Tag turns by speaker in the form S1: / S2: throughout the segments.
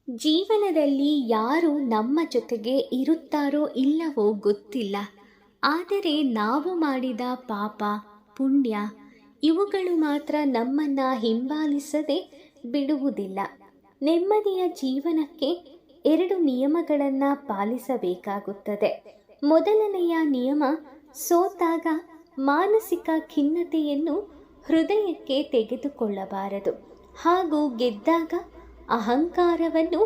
S1: ಜೀವನದಲ್ಲಿ ಯಾರು ನಮ್ಮ ಜೊತೆಗೆ ಇರುತ್ತಾರೋ ಇಲ್ಲವೋ ಗೊತ್ತಿಲ್ಲ. ಆದರೆ ನಾವು ಮಾಡಿದ ಪಾಪ, ಪುಣ್ಯ ಇವುಗಳು ಮಾತ್ರ ನಮ್ಮನ್ನು ಹಿಂಬಾಲಿಸದೆ ಬಿಡುವುದಿಲ್ಲ. ನೆಮ್ಮದಿಯ ಜೀವನಕ್ಕೆ 2 ನಿಯಮಗಳನ್ನು ಪಾಲಿಸಬೇಕಾಗುತ್ತದೆ. ಮೊದಲನೆಯ ನಿಯಮ, ಸೋತಾಗ ಮಾನಸಿಕ ಖಿನ್ನತೆಯನ್ನು ಹೃದಯಕ್ಕೆ ತೆಗೆದುಕೊಳ್ಳಬಾರದು, ಹಾಗೂ ಗೆದ್ದಾಗ ಅಹಂಕಾರವನ್ನು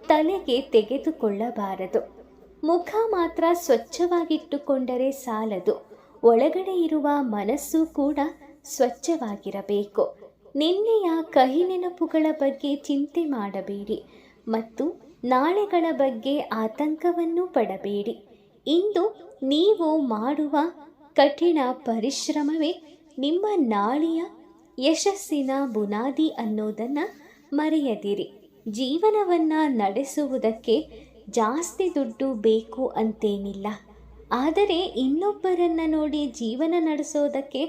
S1: ತಲೆಗೆ ತೆಗೆದುಕೊಳ್ಳಬಾರದು. ಮುಖ ಮಾತ್ರ ಸ್ವಚ್ಛವಾಗಿಟ್ಟುಕೊಂಡರೆ ಸಾಲದು, ಒಳಗಡೆ ಇರುವ ಮನಸ್ಸು ಕೂಡ ಸ್ವಚ್ಛವಾಗಿರಬೇಕು. ನಿನ್ನೆಯ ಕಹಿ ನೆನಪುಗಳ ಬಗ್ಗೆ ಚಿಂತೆ ಮಾಡಬೇಡಿ ಮತ್ತು ನಾಳೆಗಳ ಬಗ್ಗೆ ಆತಂಕವನ್ನು ಪಡಬೇಡಿ. ಇಂದು ನೀವು ಮಾಡುವ ಕಠಿಣ ಪರಿಶ್ರಮವೇ ನಿಮ್ಮ ನಾಳೆಯ ಯಶಸ್ಸಿನ ಬುನಾದಿ ಅನ್ನೋದನ್ನು ಮರೆಯದಿರಿ. ಜೀವನವನ್ನು ನಡೆಸುವುದಕ್ಕೆ ಜಾಸ್ತಿ ದುಡ್ಡು ಬೇಕು ಅಂತೇನಿಲ್ಲ, ಆದರೆ ಇನ್ನೊಬ್ಬರನ್ನು ನೋಡಿ ಜೀವನ ನಡೆಸೋದಕ್ಕೆ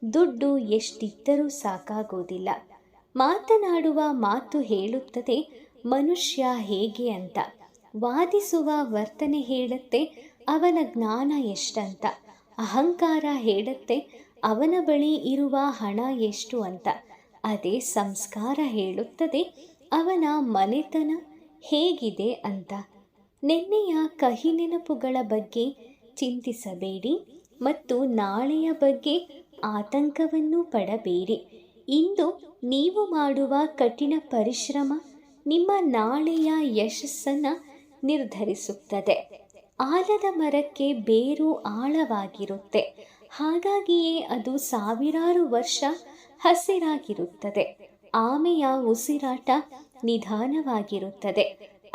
S1: ದುಡ್ಡು ಎಷ್ಟಿದ್ದರೂ ಸಾಕಾಗೋದಿಲ್ಲ. ಮಾತನಾಡುವ ಮಾತು ಹೇಳುತ್ತದೆ ಮನುಷ್ಯ ಹೇಗೆ ಅಂತ, ವಾದಿಸುವ ವರ್ತನೆ ಹೇಳುತ್ತೆ ಅವನ ಜ್ಞಾನ ಎಷ್ಟಂತ, ಅಹಂಕಾರ ಹೇಳುತ್ತೆ ಅವನ ಬಳಿ ಇರುವ ಹಣ ಎಷ್ಟು ಅಂತ, ಅದೇ ಸಂಸ್ಕಾರ ಹೇಳುತ್ತದೆ ಅವನ ಮನೆತನ ಹೇಗಿದೆ ಅಂತ. ನಿನ್ನೆಯ ಕಹಿ ನೆನಪುಗಳ ಬಗ್ಗೆ ಚಿಂತಿಸಬೇಡಿ ಮತ್ತು ನಾಳೆಯ ಬಗ್ಗೆ ಆತಂಕವನ್ನು ಪಡಬೇಡಿ. ಇಂದು ನೀವು ಮಾಡುವ ಕಠಿಣ ಪರಿಶ್ರಮ ನಿಮ್ಮ ನಾಳೆಯ ಯಶಸ್ಸನ್ನು ನಿರ್ಧರಿಸುತ್ತದೆ. ಆಲದ ಮರಕ್ಕೆ ಬೇರು ಆಳವಾಗಿರುತ್ತೆ, ಹಾಗಾಗಿಯೇ ಅದು ಸಾವಿರಾರು ವರ್ಷ ಹಸಿರಾಗಿರುತ್ತದೆ. ಆಮೆಯ ಉಸಿರಾಟ ನಿಧಾನವಾಗಿರುತ್ತದೆ,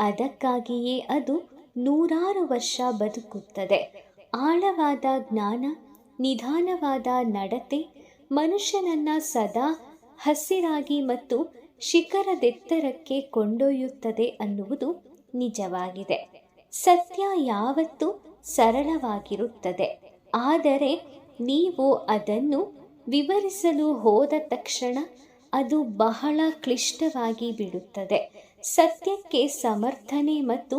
S1: ಅದಕ್ಕಾಗಿಯೇ ಅದು 100 ವರ್ಷ ಬದುಕುತ್ತದೆ. ಆಳವಾದ ಜ್ಞಾನ, ನಿಧಾನವಾದ ನಡತೆ ಮನುಷ್ಯನನ್ನು ಸದಾ ಹಸಿರಾಗಿ ಮತ್ತು ಶಿಖರದೆತ್ತರಕ್ಕೆ ಕೊಂಡೊಯ್ಯುತ್ತದೆ ಅನ್ನುವುದು ನಿಜವಾಗಿದೆ. ಸತ್ಯ ಯಾವತ್ತೂ ಸರಳವಾಗಿರುತ್ತದೆ, ಆದರೆ ನೀವು ಅದನ್ನು ವಿವರಿಸಲು ಹೋದ ತಕ್ಷಣ ಅದು ಬಹಳ ಕ್ಲಿಷ್ಟವಾಗಿ ಬಿಡುತ್ತದೆ. ಸತ್ಯಕ್ಕೆ ಸಮರ್ಥನೆ ಮತ್ತು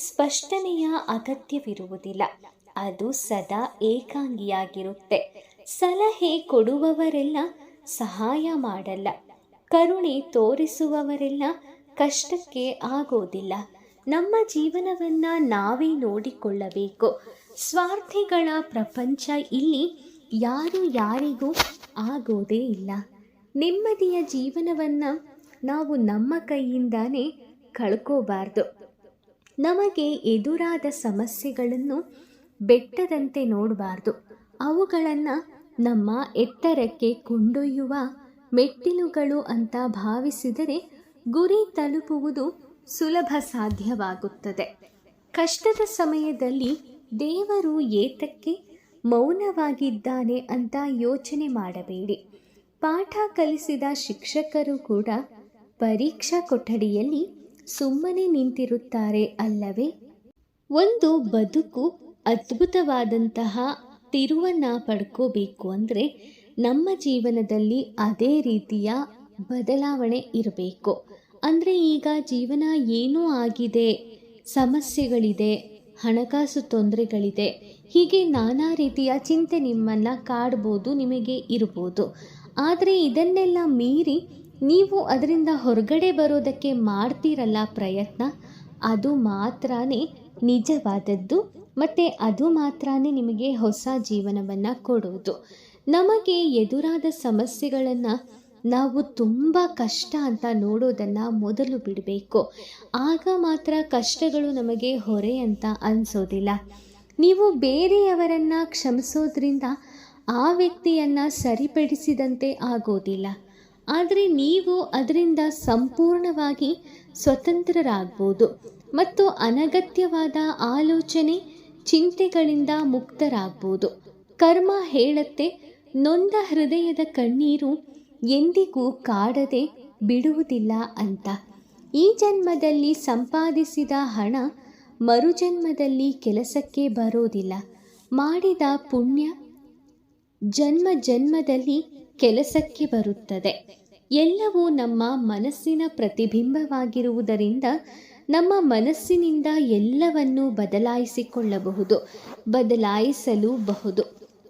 S1: ಸ್ಪಷ್ಟನೆಯ ಅಗತ್ಯವಿರುವುದಿಲ್ಲ, ಅದು ಸದಾ ಏಕಾಂಗಿಯಾಗಿರುತ್ತೆ. ಸಲಹೆ ಕೊಡುವವರೆಲ್ಲ ಸಹಾಯ ಮಾಡಲ್ಲ, ಕರುಣೆ ತೋರಿಸುವವರೆಲ್ಲ ಕಷ್ಟಕ್ಕೆ ಆಗೋದಿಲ್ಲ. ನಮ್ಮ ಜೀವನವನ್ನು ನಾವೇ ನೋಡಿಕೊಳ್ಳಬೇಕು. ಸ್ವಾರ್ಥಿಗಳ ಪ್ರಪಂಚ ಇಲ್ಲಿ ಯಾರು ಯಾರಿಗೂ ಆಗೋದೇ ಇಲ್ಲ. ನೆಮ್ಮದಿಯ ಜೀವನವನ್ನು ನಾವು ನಮ್ಮ ಕೈಯಿಂದಾನೇ ಕಳ್ಕೋಬಾರ್ದು. ನಮಗೆ ಎದುರಾದ ಸಮಸ್ಯೆಗಳನ್ನು ಬೆಟ್ಟದಂತೆ ನೋಡಬಾರ್ದು, ಅವುಗಳನ್ನು ನಮ್ಮ ಎತ್ತರಕ್ಕೆ ಕೊಂಡೊಯ್ಯುವ ಮೆಟ್ಟಿಲುಗಳು ಅಂತ ಭಾವಿಸಿದರೆ ಗುರಿ ತಲುಪುವುದು ಸುಲಭ ಸಾಧ್ಯವಾಗುತ್ತದೆ. ಕಷ್ಟದ ಸಮಯದಲ್ಲಿ ದೇವರು ಏತಕ್ಕೆ ಮೌನವಾಗಿದ್ದಾನೆ ಅಂತ ಯೋಚನೆ ಮಾಡಬೇಡಿ. ಪಾಠ ಕಲಿಸಿದ ಶಿಕ್ಷಕರು ಕೂಡ ಪರೀಕ್ಷಾ ಕೊಠಡಿಯಲ್ಲಿ ಸುಮ್ಮನೆ ನಿಂತಿರುತ್ತಾರೆ ಅಲ್ಲವೇ? ಒಂದು ಬದುಕು ಅದ್ಭುತವಾದಂತಹ ತಿರುವನ್ನು ಪಡ್ಕೋಬೇಕು ಅಂದರೆ ನಮ್ಮ ಜೀವನದಲ್ಲಿ ಅದೇ ರೀತಿಯ ಬದಲಾವಣೆ ಇರಬೇಕು. ಅಂದರೆ ಈಗ ಜೀವನ ಏನೂ ಆಗಿದೆ, ಸಮಸ್ಯೆಗಳಿದೆ, ಹಣಕಾಸು ತೊಂದರೆಗಳಿದೆ, ಹೀಗೆ ನಾನಾ ರೀತಿಯ ಚಿಂತೆ ನಿಮ್ಮನ್ನು ಕಾಡ್ಬೋದು, ನಿಮಗೆ ಇರ್ಬೋದು. ಆದರೆ ಇದನ್ನೆಲ್ಲ ಮೀರಿ ನೀವು ಅದರಿಂದ ಹೊರಗಡೆ ಬರೋದಕ್ಕೆ ಮಾಡ್ತೀರಲ್ಲ ಪ್ರಯತ್ನ, ಅದು ಮಾತ್ರನೇ ನಿಜವಾದದ್ದು ಮತ್ತು ಅದು ಮಾತ್ರನೇ ನಿಮಗೆ ಹೊಸ ಜೀವನವನ್ನು ಕೊಡೋದು. ನಮಗೆ ಎದುರಾದ ಸಮಸ್ಯೆಗಳನ್ನು ನಾವು ತುಂಬ ಕಷ್ಟ ಅಂತ ನೋಡೋದನ್ನು ಮೊದಲು ಬಿಡಬೇಕು. ಆಗ ಮಾತ್ರ ಕಷ್ಟಗಳು ನಮಗೆ ಹೊರೆ ಅಂತ ಅನಿಸೋದಿಲ್ಲ. ನೀವು ಬೇರೆಯವರನ್ನು ಕ್ಷಮಿಸೋದ್ರಿಂದ ಆ ವ್ಯಕ್ತಿಯನ್ನು ಸರಿಪಡಿಸಿದಂತೆ ಆಗೋದಿಲ್ಲ, ಆದರೆ ನೀವು ಅದರಿಂದ ಸಂಪೂರ್ಣವಾಗಿ ಸ್ವತಂತ್ರರಾಗ್ಬೋದು ಮತ್ತು ಅನಗತ್ಯವಾದ ಆಲೋಚನೆ, ಚಿಂತೆಗಳಿಂದ ಮುಕ್ತರಾಗ್ಬೋದು. ಕರ್ಮ ಹೇಳುತ್ತೆ, ನೊಂದ ಹೃದಯದ ಕಣ್ಣೀರು ಎಂದಿಗೂ ಕಾಡದೆ ಬಿಡುವುದಿಲ್ಲ ಅಂತ. ಈ ಜನ್ಮದಲ್ಲಿ ಸಂಪಾದಿಸಿದ ಹಣ ಮರುಜನ್ಮದಲ್ಲಿ ಕೆಲಸಕ್ಕೆ ಬರೋದಿಲ್ಲ. ಮಾಡಿದ ಪುಣ್ಯ ಜನ್ಮ ಜನ್ಮದಲ್ಲಿ ಕೆಲಸಕ್ಕೆ ಬರುತ್ತದೆ. ಎಲ್ಲವೂ ನಮ್ಮ ಮನಸ್ಸಿನ ಪ್ರತಿಬಿಂಬವಾಗಿರುವುದರಿಂದ ನಮ್ಮ ಮನಸ್ಸಿನಿಂದ ಎಲ್ಲವನ್ನೂ ಬದಲಾಯಿಸಲೂಬಹುದು.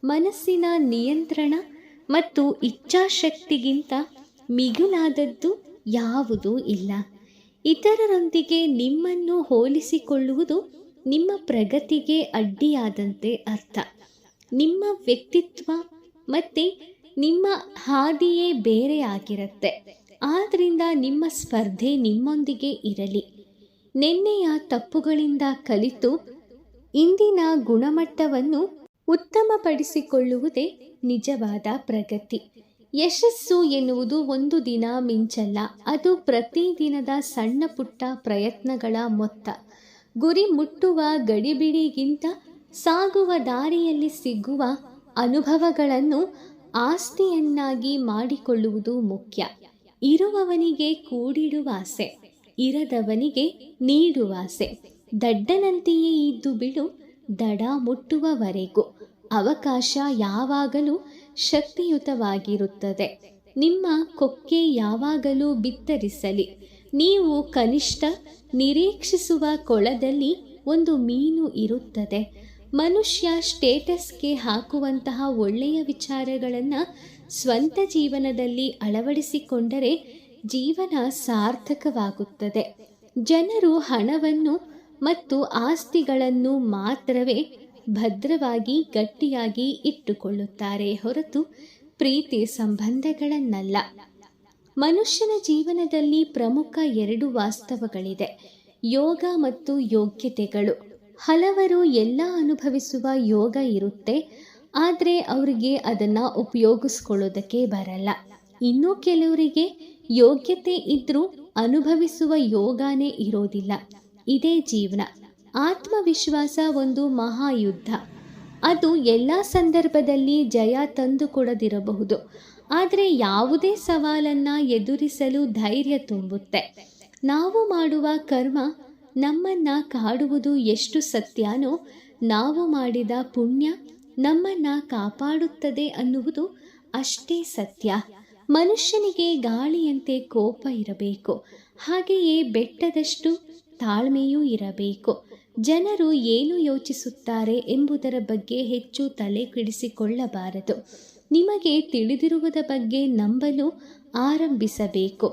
S1: ಮನಸ್ಸಿನ ನಿಯಂತ್ರಣ ಮತ್ತು ಇಚ್ಛಾಶಕ್ತಿಗಿಂತ ಮಿಗಿಲಾದದ್ದು ಯಾವುದೂ ಇಲ್ಲ. ಇತರರೊಂದಿಗೆ ನಿಮ್ಮನ್ನು ಹೋಲಿಸಿಕೊಳ್ಳುವುದು ನಿಮ್ಮ ಪ್ರಗತಿಗೆ ಅಡ್ಡಿಯಾದಂತೆ ಅರ್ಥ. ನಿಮ್ಮ ವ್ಯಕ್ತಿತ್ವ ಮತ್ತು ನಿಮ್ಮ ಹಾದಿಯೇ ಬೇರೆಯಾಗಿರುತ್ತೆ. ಆದ್ದರಿಂದ ನಿಮ್ಮ ಸ್ಪರ್ಧೆ ನಿಮ್ಮೊಂದಿಗೆ ಇರಲಿ. ನಿನ್ನೆಯ ತಪ್ಪುಗಳಿಂದ ಕಲಿತು ಇಂದಿನ ಗುಣಮಟ್ಟವನ್ನು ಉತ್ತಮಪಡಿಸಿಕೊಳ್ಳುವುದೇ ನಿಜವಾದ ಪ್ರಗತಿ. ಯಶಸ್ಸು ಎನ್ನುವುದು ಒಂದು ದಿನ ಮಿಂಚಲ್ಲ, ಅದು ಪ್ರತಿದಿನದ ಸಣ್ಣ ಪುಟ್ಟ ಪ್ರಯತ್ನಗಳ ಮೊತ್ತ. ಗುರಿ ಮುಟ್ಟುವ ಗಡಿಬಿಡಿಗಿಂತ ಸಾಗುವ ದಾರಿಯಲ್ಲಿ ಸಿಗುವ ಅನುಭವಗಳನ್ನು ಆಸ್ತಿಯನ್ನಾಗಿ ಮಾಡಿಕೊಳ್ಳುವುದು ಮುಖ್ಯ. ಇರುವವನಿಗೆ ಕೂಡಿಡುವಾಸೆ, ಇರದವನಿಗೆ ನೀಡುವಾಸೆ. ದಡ್ಡನಂತೆಯೇ ಇದ್ದು ಬಿಡು, ದಡ ಮುಟ್ಟುವವರೆಗೂ. ಅವಕಾಶ ಯಾವಾಗಲೂ ಶಕ್ತಿಯುತವಾಗಿರುತ್ತದೆ. ನಿಮ್ಮ ಕೊಕ್ಕೆ ಯಾವಾಗಲೂ ಬಿತ್ತರಿಸಲಿ. ನೀವು ಕನಿಷ್ಠ ನಿರೀಕ್ಷಿಸುವ ಕೊಳದಲ್ಲಿ ಒಂದು ಮೀನು ಇರುತ್ತದೆ. ಮನುಷ್ಯ ಸ್ಟೇಟಸ್ಗೆ ಹಾಕುವಂತಹ ಒಳ್ಳೆಯ ವಿಚಾರಗಳನ್ನು ಸ್ವಂತ ಜೀವನದಲ್ಲಿ ಅಳವಡಿಸಿಕೊಂಡರೆ ಜೀವನ ಸಾರ್ಥಕವಾಗುತ್ತದೆ. ಜನರು ಹಣವನ್ನು ಮತ್ತು ಆಸ್ತಿಗಳನ್ನು ಮಾತ್ರವೇ ಭದ್ರವಾಗಿ ಗಟ್ಟಿಯಾಗಿ ಇಟ್ಟುಕೊಳ್ಳುತ್ತಾರೆ ಹೊರತು ಪ್ರೀತಿ ಸಂಬಂಧಗಳನ್ನಲ್ಲ. ಮನುಷ್ಯನ ಜೀವನದಲ್ಲಿ ಪ್ರಮುಖ 2 ವಾಸ್ತವಗಳಿದೆ, ಯೋಗ ಮತ್ತು ಯೋಗ್ಯತೆಗಳು. ಹಲವರು ಎಲ್ಲ ಅನುಭವಿಸುವ ಯೋಗ ಇರುತ್ತೆ, ಆದರೆ ಅವರಿಗೆ ಅದನ್ನು ಉಪಯೋಗಿಸ್ಕೊಳ್ಳೋದಕ್ಕೆ ಬರಲ್ಲ. ಇನ್ನು ಕೆಲವರಿಗೆ ಯೋಗ್ಯತೆ ಇದ್ದರೂ ಅನುಭವಿಸುವ ಯೋಗನೇ ಇರೋದಿಲ್ಲ. ಇದೇ ಜೀವನ. ಆತ್ಮವಿಶ್ವಾಸ ಒಂದು ಮಹಾಯುದ್ಧ. ಅದು ಎಲ್ಲ ಸಂದರ್ಭದಲ್ಲಿ ಜಯ ತಂದುಕೊಡದಿರಬಹುದು, ಆದರೆ ಯಾವುದೇ ಸವಾಲನ್ನು ಎದುರಿಸಲು ಧೈರ್ಯ ತುಂಬುತ್ತೆ. ನಾವು ಮಾಡುವ ಕರ್ಮ ನಮ್ಮನ್ನು ಕಾಡುವುದು ಎಷ್ಟು ಸತ್ಯನೋ, ನಾವು ಮಾಡಿದ ಪುಣ್ಯ ನಮ್ಮನ್ನು ಕಾಪಾಡುತ್ತದೆ ಅನ್ನುವುದು ಅಷ್ಟೇ ಸತ್ಯ. ಮನುಷ್ಯನಿಗೆ ಗಾಳಿಯಂತೆ ಕೋಪ ಇರಬೇಕು, ಹಾಗೆಯೇ ಬೆಟ್ಟದಷ್ಟು ತಾಳ್ಮೆಯೂ ಇರಬೇಕು. ಜನರು ಏನು ಯೋಚಿಸುತ್ತಾರೆ ಎಂಬುದರ ಬಗ್ಗೆ ಹೆಚ್ಚು ತಲೆ ಕೆಡಿಸಿಕೊಳ್ಳಬಾರದು. ನಿಮಗೆ ತಿಳಿದಿರುವುದರ ಬಗ್ಗೆ ನಂಬಲು ಆರಂಭಿಸಬೇಕು.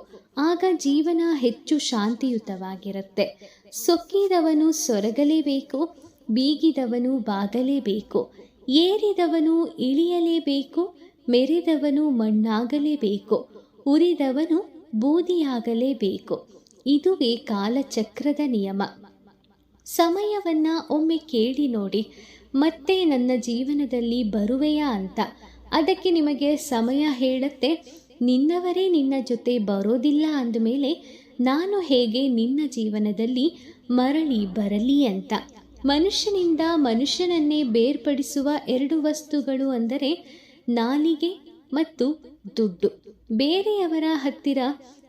S1: ಆಗ ಜೀವನ ಹೆಚ್ಚು ಶಾಂತಿಯುತವಾಗಿರುತ್ತೆ. ಸೊಕ್ಕಿದವನು ಸೊರಗಲೇಬೇಕು, ಬೀಗಿದವನು ಬಾಗಲೇಬೇಕು, ಏರಿದವನು ಇಳಿಯಲೇಬೇಕು, ಮೆರೆದವನು ಮಣ್ಣಾಗಲೇಬೇಕು, ಉರಿದವನು ಬೂದಿಯಾಗಲೇಬೇಕು. ಇದುವೇ ಕಾಲಚಕ್ರದ ನಿಯಮ. ಸಮಯವನ್ನು ಒಮ್ಮೆ ಕೇಳಿ ನೋಡಿ, ಮತ್ತೆ ನನ್ನ ಜೀವನದಲ್ಲಿ ಬರುವೆಯಾ ಅಂತ. ಅದಕ್ಕೆ ನಿಮಗೆ ಸಮಯ ಹೇಳುತ್ತೆ, ನಿನ್ನವರೇ ನಿನ್ನ ಜೊತೆ ಬರೋದಿಲ್ಲ ಅಂದಮೇಲೆ ನಾನು ಹೇಗೆ ನಿನ್ನ ಜೀವನದಲ್ಲಿ ಮರಳಿ ಬರಲಿ ಅಂತ. ಮನುಷ್ಯನಿಂದ ಮನುಷ್ಯನನ್ನೇ ಬೇರ್ಪಡಿಸುವ 2 ವಸ್ತುಗಳು ಅಂದರೆ ನಾಲಿಗೆ ಮತ್ತು ದುಡ್ಡು. ಬೇರೆಯವರ ಹತ್ತಿರ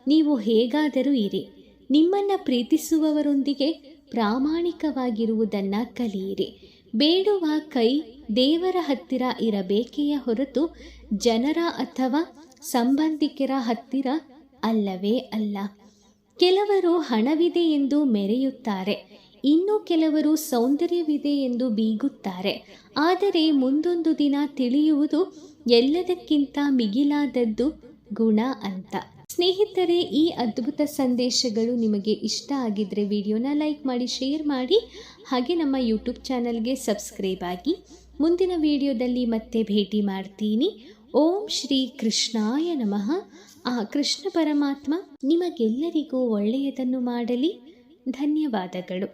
S1: ನೀವು ಹೇಗಾದರೂ ಇರಿ, ನಿಮ್ಮನ್ನು ಪ್ರೀತಿಸುವವರೊಂದಿಗೆ ಪ್ರಾಮಾಣಿಕವಾಗಿರುವುದನ್ನು ಕಲಿಯಿರಿ. ಬೇಡುವ ಕೈ ದೇವರ ಹತ್ತಿರ ಇರಬೇಕೆಯೇ ಹೊರತು ಜನರ ಅಥವಾ ಸಂಬಂಧಿಕರ ಹತ್ತಿರ ಅಲ್ಲವೇ ಅಲ್ಲ. ಕೆಲವರು ಹಣವಿದೆ ಎಂದು ಮೆರೆಯುತ್ತಾರೆ, ಇನ್ನು ಕೆಲವರು ಸೌಂದರ್ಯವಿದೆ ಎಂದು ಬೀಗುತ್ತಾರೆ. ಆದರೆ ಮುಂದೊಂದು ದಿನ ತಿಳಿಯುವುದು ಎಲ್ಲದಕ್ಕಿಂತ ಮಿಗಿಲಾದದ್ದು ಗುಣ ಅಂತ. ಸ್ನೇಹಿತರೆ, ಈ ಅದ್ಭುತ ಸಂದೇಶಗಳು ನಿಮಗೆ ಇಷ್ಟ ಆಗಿದ್ದರೆ ವಿಡಿಯೋನ ಲೈಕ್ ಮಾಡಿ, ಶೇರ್ ಮಾಡಿ, ಹಾಗೆ ನಮ್ಮ ಯೂಟ್ಯೂಬ್ ಚಾನಲ್ಗೆ ಸಬ್ಸ್ಕ್ರೈಬ್ ಆಗಿ. ಮುಂದಿನ ವಿಡಿಯೋದಲ್ಲಿ ಮತ್ತೆ ಭೇಟಿ ಮಾಡ್ತೀನಿ. ಓಂ ಶ್ರೀ ಕೃಷ್ಣಾಯ ನಮಃ. ಆ ಕೃಷ್ಣ ಪರಮಾತ್ಮ ನಿಮಗೆಲ್ಲರಿಗೂ ಒಳ್ಳೆಯದನ್ನು ಮಾಡಲಿ. ಧನ್ಯವಾದಗಳು.